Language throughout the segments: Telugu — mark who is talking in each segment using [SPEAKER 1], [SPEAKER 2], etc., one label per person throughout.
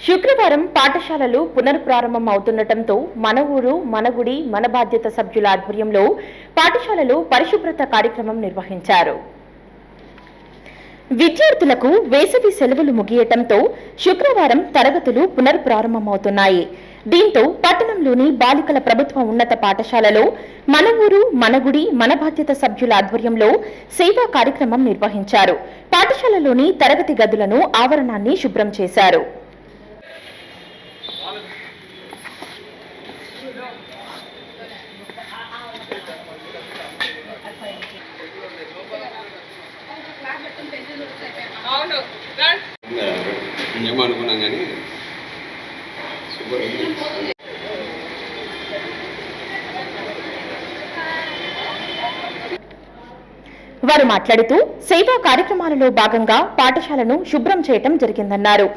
[SPEAKER 1] శుక్రవారం పాఠశాలలు పునఃప్రారంభం అవుతుండటంతో మన ఊరు మన గుడి మన బాధ్యత సభ్యుల ఆధ్వర్యంలో పాఠశాలలో పరిశుభ్రత కార్యక్రమం నిర్వహించారు. విద్యార్థులకు వేసవి సెలవులు ముగియటంతో శుక్రవారం తరగతులు పునఃప్రారంభమవుతున్నాయి. దీంతో పట్టణంలోని బాలికల ప్రభుత్వ ఉన్నత పాఠశాలలో మన ఊరు మన గుడి మన బాధ్యత సభ్యుల ఆధ్వర్యంలో సేవా కార్యక్రమం నిర్వహించారు. పాఠశాలలోని తరగతి గదులను ఆవరణాన్ని శుభ్రం చేశారు.
[SPEAKER 2] ఏమనుకున్నాం కానీ
[SPEAKER 1] వారు మాట్లాడుతూ సేవా కార్యక్రమాలలో భాగంగా పాఠశాలను శుభ్రం చేయటం జరిగిందన్నారు.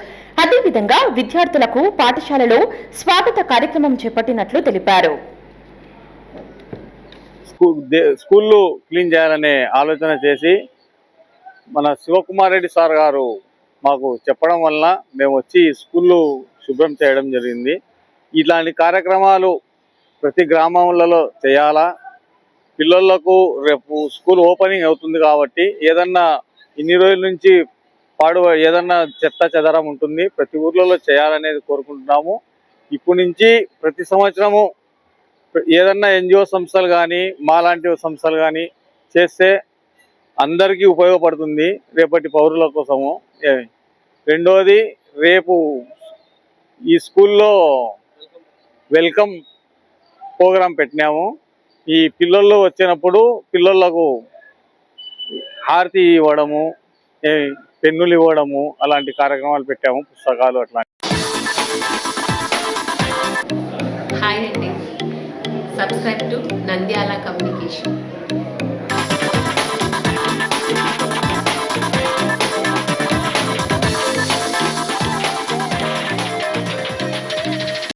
[SPEAKER 1] అదేవిధంగా విద్యార్థులకు పాఠశాలలో స్వాగత కార్యక్రమం చేపట్టినట్లు తెలిపారు.
[SPEAKER 3] స్కూళ్ళు క్లీన్ చేయాలనే ఆలోచన చేసి మన శివకుమార్ రెడ్డి సార్ గారు మాకు చెప్పడం వలన మేము వచ్చి స్కూళ్ళు శుభ్రం చేయడం జరిగింది. ఇలాంటి కార్యక్రమాలు ప్రతి గ్రామాలలో చేయాలా. పిల్లలకు రేపు స్కూల్ ఓపెనింగ్ అవుతుంది కాబట్టి ఏదన్నా ఇన్ని రోజుల నుంచి ఏదన్నా చెత్త చెదరం ఉంటుంది, ప్రతి ఊర్లలో చేయాలనేది కోరుకుంటున్నాము. ఇప్పటి నుంచి ప్రతి సంవత్సరము ఏదన్నా ఎన్జిఓ సంస్థలు కానీ మాలాంటి సంస్థలు కానీ చేస్తే అందరికీ ఉపయోగపడుతుంది రేపటి పౌరుల కోసము. రెండోది, రేపు ఈ స్కూల్లో వెల్కమ్ ప్రోగ్రాం పెట్టినాము. ఈ పిల్లలు వచ్చినప్పుడు పిల్లలకు హారతి ఇవ్వడము, పెన్నులు ఇవ్వడము అలాంటి కార్యక్రమాలు పెట్టాము, పుస్తకాలు అట్లా.
[SPEAKER 4] హాయ్ అండి, సబ్స్క్రైబ్ టు నంద్యాల కమ్యూనికేషన్.